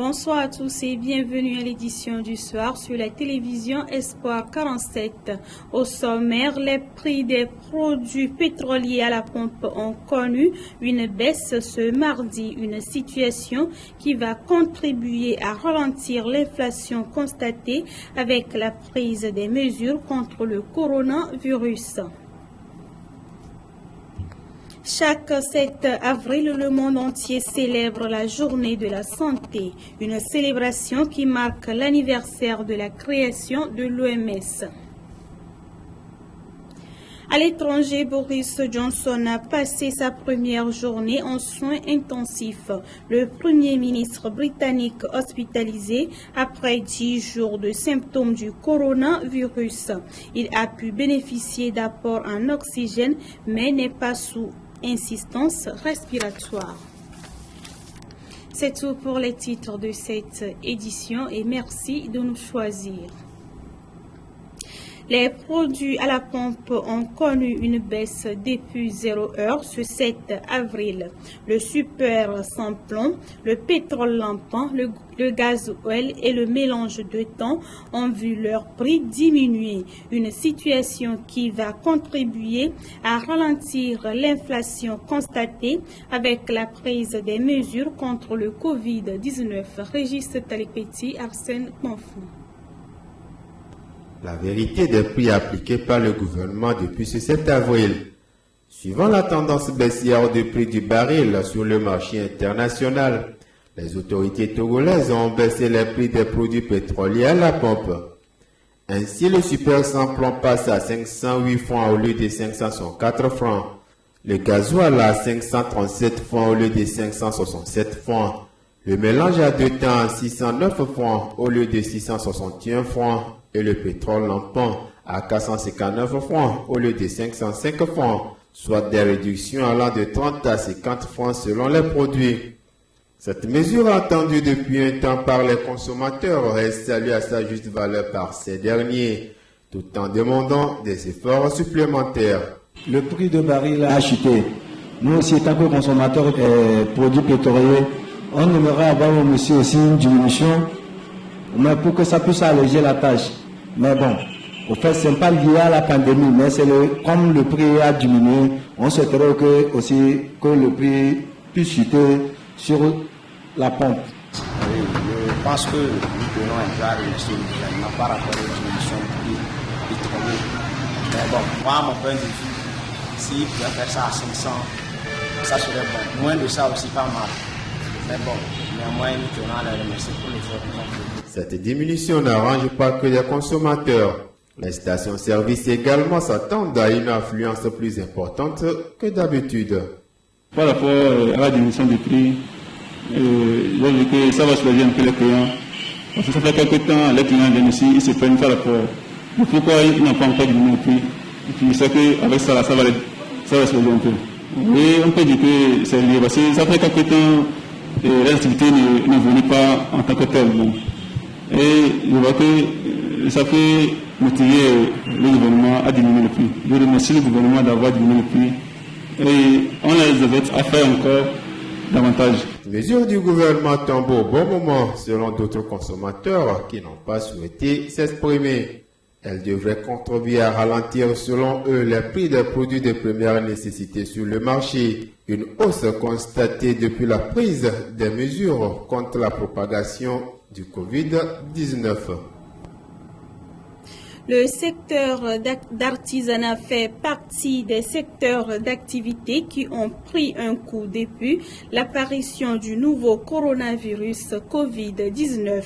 Bonsoir à tous et bienvenue à l'édition du soir sur la télévision Espoir 47. Au sommaire, les prix des produits pétroliers à la pompe ont connu une baisse ce mardi, une situation qui va contribuer à ralentir l'inflation constatée avec la prise des mesures contre le coronavirus. Chaque 7 avril, le monde entier célèbre la journée de la santé, une célébration qui marque l'anniversaire de la création de l'OMS. À l'étranger, Boris Johnson a passé sa première journée en soins intensifs. Le Premier ministre britannique hospitalisé après 10 jours de symptômes du coronavirus. Il a pu bénéficier d'apports en oxygène, mais n'est pas sous insistance respiratoire. C'est tout pour les titres de cette édition et merci de nous choisir. Les produits à la pompe ont connu une baisse depuis 0 heure ce 7 avril. Le super sans plomb, le pétrole lampant, le gasoil et le mélange de thon ont vu leur prix diminuer. Une situation qui va contribuer à ralentir l'inflation constatée avec la prise des mesures contre le Covid-19. Régis Talipeti, Arsène Confou. La vérité des prix appliqués par le gouvernement depuis ce 7 avril. Suivant la tendance baissière du prix du baril sur le marché international, les autorités togolaises ont baissé les prix des produits pétroliers à la pompe. Ainsi, le super sans plomb passe à 508 francs au lieu de 564 francs. Le gasoil à 537 francs au lieu de 567 francs. Le mélange à deux temps à 609 francs au lieu de 661 francs. Et le pétrole lampant à 459 francs au lieu de 505 francs, soit des réductions allant de 30 à 50 francs selon les produits. Cette mesure attendue depuis un temps par les consommateurs reste saluée à sa juste valeur par ces derniers, tout en demandant des efforts supplémentaires. Le prix de baril a chuté. Nous aussi, en tant que consommateurs des produits pétroliers, on aimerait avoir aussi une diminution, mais pour que ça puisse alléger la tâche. Mais bon, au fait, ce n'est pas lié à la pandémie, mais c'est comme le prix a diminué, on souhaiterait aussi que le prix puisse chuter sur la pompe. Oui, je pense que nous devons un peu réussir également par rapport aux diminutions du prix pétrolier. Mais bon, moi, à mon point de vue, s'il pouvait faire ça à 500, ça serait bon. Moins de ça aussi, pas mal. Mais bon, néanmoins, nous tenons à les remercier pour l'effort qu'ils ont fait. Cette diminution n'arrange pas que les consommateurs. Les stations-service également s'attendent à une affluence plus importante que d'habitude. Par rapport à la diminution du prix, j'ai vu que ça va soulager un peu les clients. Parce que ça fait quelques temps, les clients viennent ici, ils se plaignent par rapport. Pourquoi ils n'ont pas encore diminué le prix? Et puis c'est qu'avec ça, ça va soulager un peu. Et on peut dire que c'est lié parce que ça fait quelques temps, l'activité ne venait pas en tant que telle. Bon. Et je vois que ça fait motiver le gouvernement à diminuer le prix. Je remercie le gouvernement d'avoir diminué le prix. Et on les invite à faire encore davantage. Les mesures du gouvernement tombent au bon moment selon d'autres consommateurs qui n'ont pas souhaité s'exprimer. Elles devraient contribuer à ralentir selon eux les prix des produits de première nécessité sur le marché. Une hausse constatée depuis la prise des mesures contre la propagation du Covid-19. Le secteur d'artisanat fait partie des secteurs d'activité qui ont pris un coup depuis l'apparition du nouveau coronavirus Covid-19.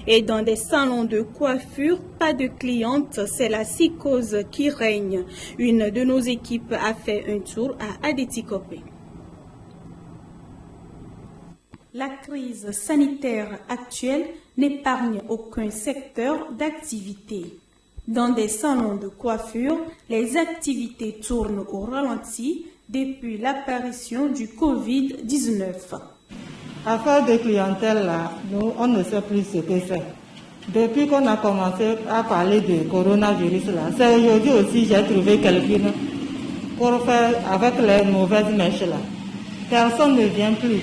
Et dans des salons de coiffure, pas de clientes, c'est la psychose qui règne. Une de nos équipes a fait un tour à Adétikopé. La crise sanitaire actuelle n'épargne aucun secteur d'activité. Dans des salons de coiffure, les activités tournent au ralenti depuis l'apparition du Covid-19. Affaire de clientèle, là, nous, on ne sait plus ce que c'est. Depuis qu'on a commencé à parler de coronavirus, là, c'est aujourd'hui aussi j'ai trouvé quelqu'un pour faire avec les mauvaises mèches, là. Personne ne vient plus.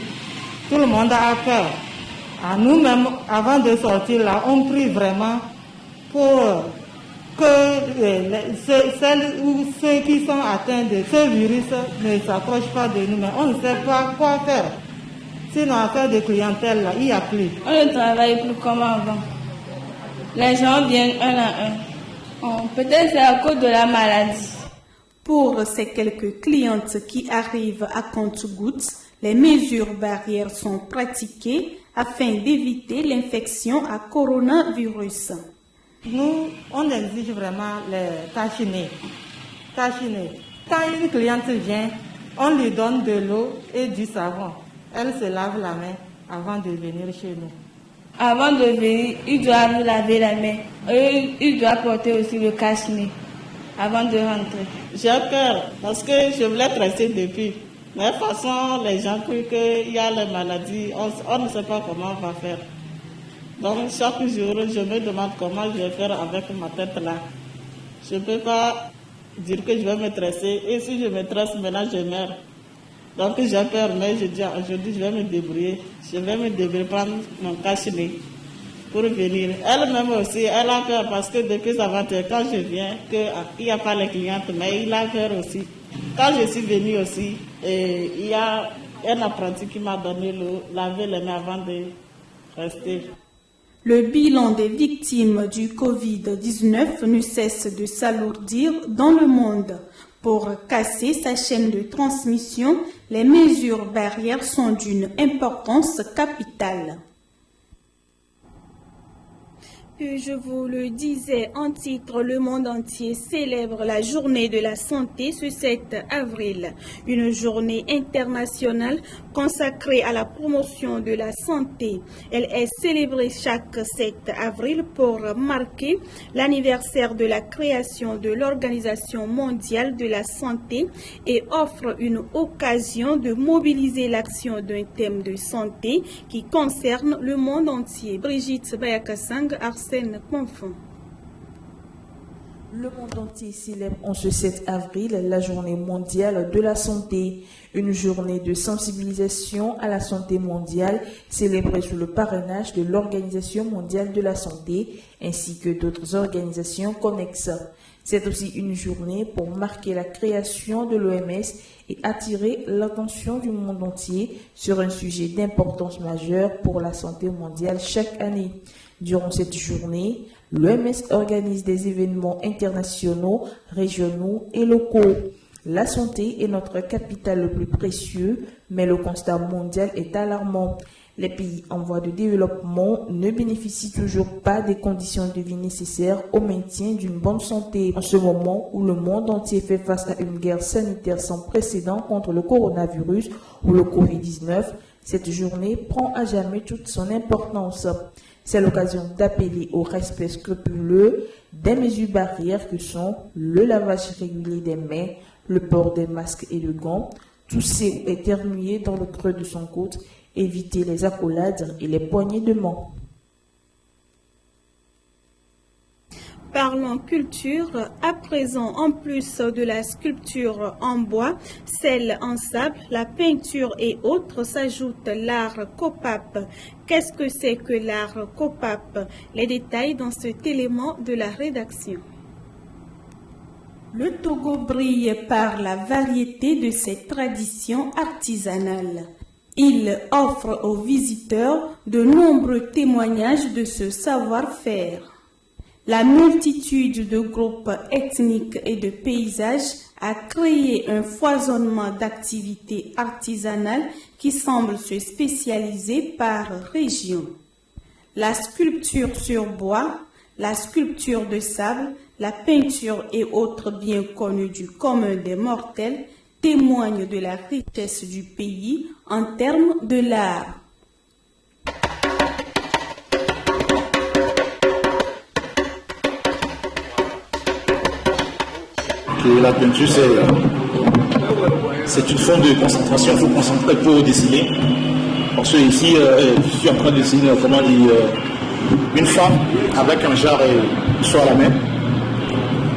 Tout le monde a peur. À nous-mêmes, avant de sortir là, on prie vraiment pour que ceux qui sont atteints de ce virus ne s'approchent pas de nous. Mais on ne sait pas quoi faire. Sinon, affaire de clientèle, là, il n'y a plus. On ne travaille plus comme avant. Les gens viennent un à un. Peut-être c'est à cause de la maladie. Pour ces quelques clientes qui arrivent à compte-gouttes, les mesures barrières sont pratiquées afin d'éviter l'infection à coronavirus. Nous, on exige vraiment les tachiner. Quand une cliente vient, on lui donne de l'eau et du savon. Elle se lave la main avant de venir chez nous. Avant de venir, il doit nous laver la main. Et il doit porter aussi le cache-nez avant de rentrer. J'ai peur parce que je voulais rester depuis. Mais de toute façon, les gens croient qu'il y a les maladies. On ne sait pas comment on va faire. Donc chaque jour, je me demande comment je vais faire avec ma tête là. Je ne peux pas dire que je vais me tresser. Et si je me tresse, maintenant je meurs. Donc j'ai peur, mais je dis aujourd'hui je vais me débrouiller. Je vais me débrouiller, prendre mon cache-nez pour venir. Elle-même aussi, elle a peur parce que depuis avant-hier, quand je viens, il n'y a pas les clientes, mais il a peur aussi. Quand je suis venue aussi, il y a un apprenti qui m'a donné l'eau, laver les mains avant de rester. Le bilan des victimes du Covid-19 ne cesse de s'alourdir dans le monde. Pour casser sa chaîne de transmission, les mesures barrières sont d'une importance capitale. Je vous le disais en titre, le monde entier célèbre la journée de la santé ce 7 avril. Une journée internationale consacrée à la promotion de la santé. Elle est célébrée chaque 7 avril pour marquer l'anniversaire de la création de l'Organisation mondiale de la santé et offre une occasion de mobiliser l'action d'un thème de santé qui concerne le monde entier. Brigitte Bayakasang, Confond. Le monde entier célèbre en ce 7 avril la journée mondiale de la santé, une journée de sensibilisation à la santé mondiale célébrée sous le parrainage de l'Organisation mondiale de la santé ainsi que d'autres organisations connexes. C'est aussi une journée pour marquer la création de l'OMS et attirer l'attention du monde entier sur un sujet d'importance majeure pour la santé mondiale chaque année. Durant cette journée, l'OMS organise des événements internationaux, régionaux et locaux. La santé est notre capital le plus précieux, mais le constat mondial est alarmant. Les pays en voie de développement ne bénéficient toujours pas des conditions de vie nécessaires au maintien d'une bonne santé. En ce moment où le monde entier fait face à une guerre sanitaire sans précédent contre le coronavirus ou le Covid-19, cette journée prend à jamais toute son importance. C'est l'occasion d'appeler au respect scrupuleux des mesures barrières que sont le lavage régulier des mains, le port des masques et de gants, tousser ou éternuer dans le creux de son coude, éviter les accolades et les poignées de main. Parlons culture, à présent, en plus de la sculpture en bois, celle en sable, la peinture et autres, s'ajoute l'art Kopap. Qu'est-ce que c'est que l'art Kopap? Les détails dans cet élément de la rédaction. Le Togo brille par la variété de ses traditions artisanales. Il offre aux visiteurs de nombreux témoignages de ce savoir-faire. La multitude de groupes ethniques et de paysages a créé un foisonnement d'activités artisanales qui semble se spécialiser par région. La sculpture sur bois, la sculpture de sable, la peinture et autres bien connus du commun des mortels témoignent de la richesse du pays en termes de l'art. La peinture, c'est une forme de concentration. Il faut concentrer pour dessiner. Parce que ici, je suis en train de dessiner, comment dire, une femme avec un genre sur la main.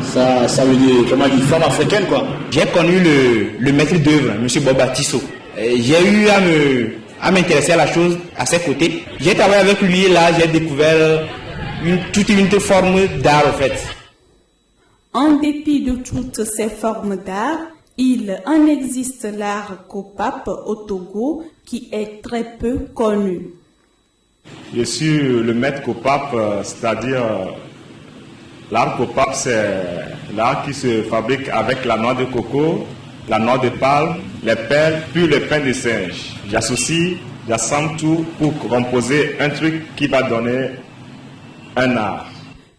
Ça veut dire, comment dire, femme africaine, quoi. J'ai connu le maître d'œuvre, M. Boba Tissot. J'ai eu à m'intéresser à la chose à ses côtés. J'ai travaillé avec lui et là, j'ai découvert toute une forme d'art en fait. En dépit de toutes ces formes d'art, il en existe l'art Kopap au Togo qui est très peu connu. Je suis le maître Kopap, c'est-à-dire l'art Kopap, c'est l'art qui se fabrique avec la noix de coco, la noix de palme, les perles, puis le pain de singe. J'assemble tout pour composer un truc qui va donner un art.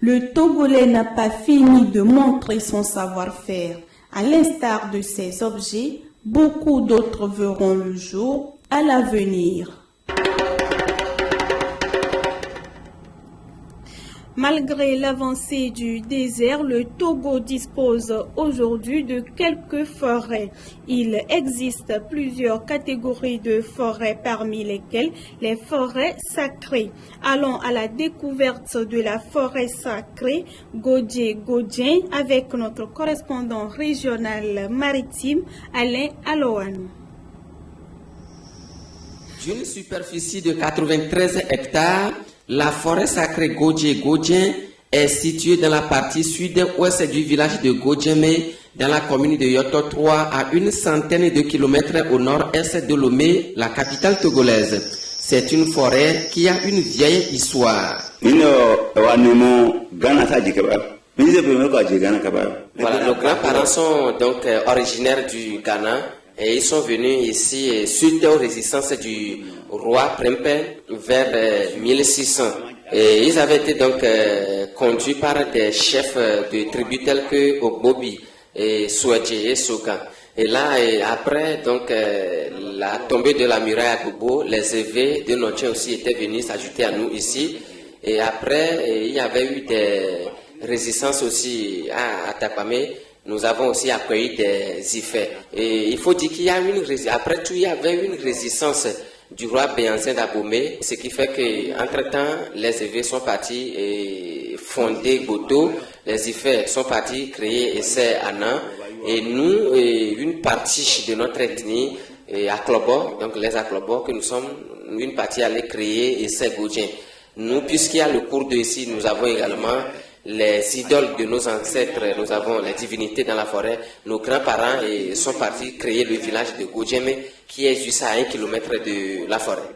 Le Togolais n'a pas fini de montrer son savoir-faire. À l'instar de ces objets, beaucoup d'autres verront le jour à l'avenir. Malgré l'avancée du désert, le Togo dispose aujourd'hui de quelques forêts. Il existe plusieurs catégories de forêts, parmi lesquelles les forêts sacrées. Allons à la découverte de la forêt sacrée Godje-Godjen avec notre correspondant régional maritime Alain Aloane. D'une superficie de 93 hectares, la forêt sacrée Godje-Godjen est située dans la partie sud-ouest du village de Godjeme, dans la commune de Yoto 3, à une centaine de kilomètres au nord-est de Lomé, la capitale togolaise. C'est une forêt qui a une vieille histoire. Voilà, nos grands-parents sont donc originaires du Ghana. Et ils sont venus ici suite aux résistances du roi Prempeh vers 1600. Et ils avaient été donc conduits par des chefs de tribus tels que Ogbobi, et Souadje et Soga. Et là, après donc la tombée de la muraille à Bobo, les évêques de Notché aussi étaient venus s'ajouter à nous ici. Et après, il y avait eu des résistances aussi à Tapamé. Nous avons aussi accueilli des Ifè. Et il faut dire qu'il y a après tout, il y avait une résistance du roi Béanzin d'Abomey, ce qui fait qu'entre-temps, les évêques sont partis et fonder Goto, les Ifè sont partis créer Essai Anan, et nous, une partie de notre ethnie, Aklobo, donc les Aklobo, que nous sommes une partie allée créer Essai Godjen. Nous, puisqu'il y a le cours de ici, nous avons également les idoles de nos ancêtres, nous avons les divinités dans la forêt. Nos grands-parents sont partis créer le village de Godjeme qui est juste à 1 kilomètre de la forêt.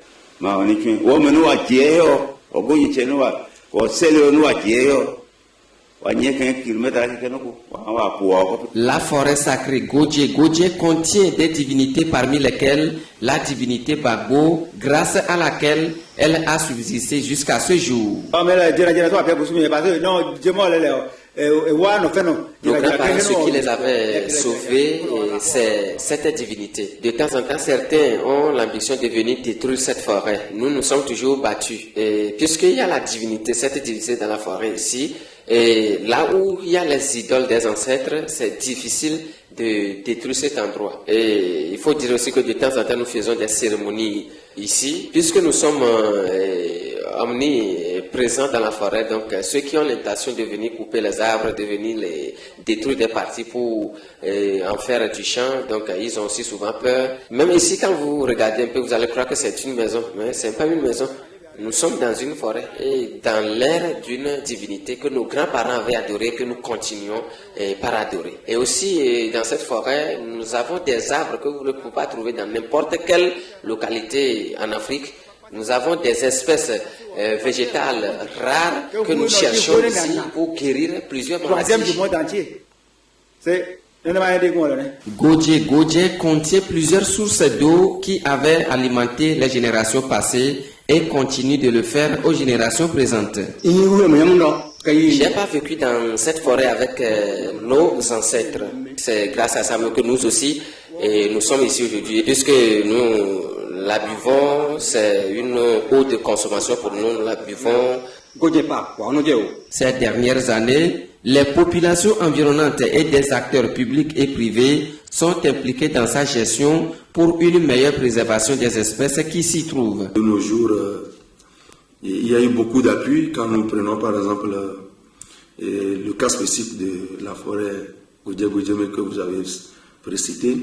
La forêt sacrée Godje contient des divinités parmi lesquelles la divinité Bagbo, grâce à laquelle elle a subsisté jusqu'à ce jour. Nos grands-parents, ceux qui les avaient sauvés, c'est cette divinité. De temps en temps, certains ont l'ambition de venir détruire cette forêt. Nous nous sommes toujours battus. Puisqu'il y a la divinité, cette divinité dans la forêt ici, et là où il y a les idoles des ancêtres, c'est difficile de détruire cet endroit. Et il faut dire aussi que de temps en temps, nous faisons des cérémonies ici, puisque nous sommes omniprésents dans la forêt. Donc, ceux qui ont l'intention de venir couper les arbres, de venir les détruire des parties pour en faire du champ, donc ils ont aussi souvent peur. Même ici, quand vous regardez un peu, vous allez croire que c'est une maison, mais ce n'est pas une maison. Nous sommes dans une forêt et dans l'ère d'une divinité que nos grands-parents avaient adorée, que nous continuons par adorer. Et aussi, dans cette forêt, nous avons des arbres que vous ne pouvez pas trouver dans n'importe quelle localité en Afrique. Nous avons des espèces végétales rares que nous cherchons ici pour guérir plusieurs maladies. Godje contient plusieurs sources d'eau qui avaient alimenté les générations passées et continue de le faire aux générations présentes. Je n'ai pas vécu dans cette forêt avec nos ancêtres. C'est grâce à ça que nous aussi, nous sommes ici aujourd'hui. Puisque nous la buvons, c'est une eau de consommation pour nous, nous la buvons. Ces dernières années, les populations environnantes et des acteurs publics et privés sont impliqués dans sa gestion pour une meilleure préservation des espèces qui s'y trouvent. De nos jours, il y a eu beaucoup d'appui quand nous prenons par exemple le cas spécifique de la forêt Godje-Godjeme que vous avez précité.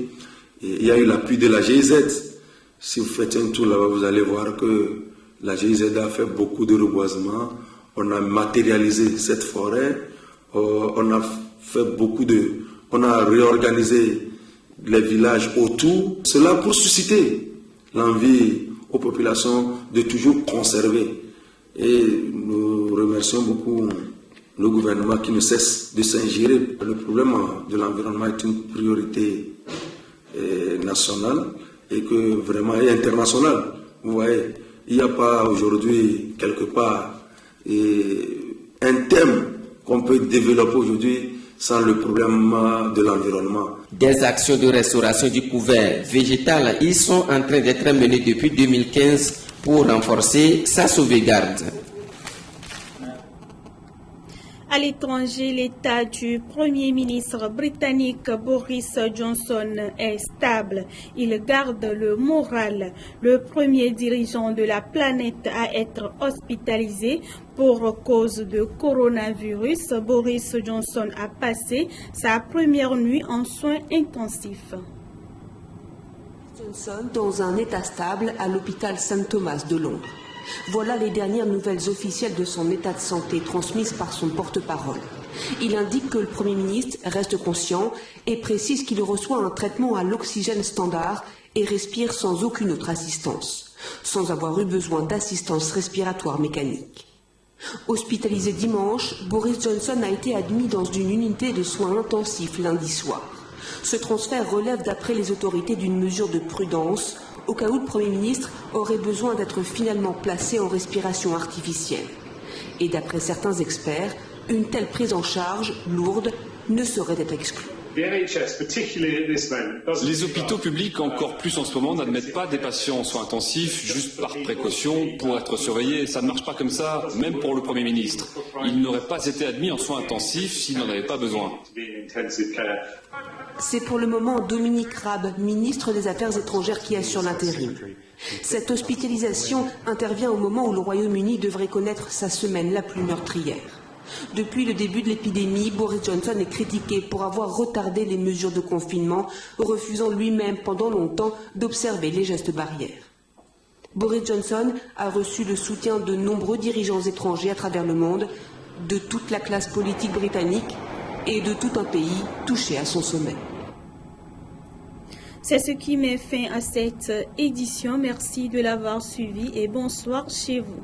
Il y a eu l'appui de la GIZ Si vous faites un tour là-bas, vous allez voir que la GIZ a fait beaucoup de reboisement. On a matérialisé cette forêt. On a fait on a réorganisé les villages autour. Cela pour susciter l'envie aux populations de toujours conserver. Et nous remercions beaucoup le gouvernement qui ne cesse de s'ingérer. Le problème de l'environnement est une priorité nationale et que vraiment est internationale. Vous voyez, il n'y a pas aujourd'hui quelque part un thème qu'on peut développer aujourd'hui sans le problème de l'environnement. Des actions de restauration du couvert végétal, ils sont en train d'être menées depuis 2015 pour renforcer sa sauvegarde. À l'étranger, l'état du Premier ministre britannique Boris Johnson est stable. Il garde le moral. Le premier dirigeant de la planète à être hospitalisé pour cause de coronavirus, Boris Johnson a passé sa première nuit en soins intensifs. Johnson dans un état stable à l'hôpital St Thomas de Londres. Voilà les dernières nouvelles officielles de son état de santé transmises par son porte-parole. Il indique que le Premier ministre reste conscient et précise qu'il reçoit un traitement à l'oxygène standard et respire sans aucune autre assistance, sans avoir eu besoin d'assistance respiratoire mécanique. Hospitalisé dimanche, Boris Johnson a été admis dans une unité de soins intensifs lundi soir. Ce transfert relève d'après les autorités d'une mesure de prudence au cas où le Premier ministre aurait besoin d'être finalement placé en respiration artificielle. Et d'après certains experts, une telle prise en charge lourde ne saurait être exclue. Les hôpitaux publics, encore plus en ce moment, n'admettent pas des patients en soins intensifs juste par précaution pour être surveillés. Ça ne marche pas comme ça, même pour le Premier ministre. Il n'aurait pas été admis en soins intensifs s'il n'en avait pas besoin. C'est pour le moment Dominique Raab, ministre des Affaires étrangères, qui assure l'intérim. Cette hospitalisation intervient au moment où le Royaume-Uni devrait connaître sa semaine la plus meurtrière. Depuis le début de l'épidémie, Boris Johnson est critiqué pour avoir retardé les mesures de confinement, refusant lui-même pendant longtemps d'observer les gestes barrières. Boris Johnson a reçu le soutien de nombreux dirigeants étrangers à travers le monde, de toute la classe politique britannique et de tout un pays touché à son sommet. C'est ce qui met fin à cette édition. Merci de l'avoir suivi et bonsoir chez vous.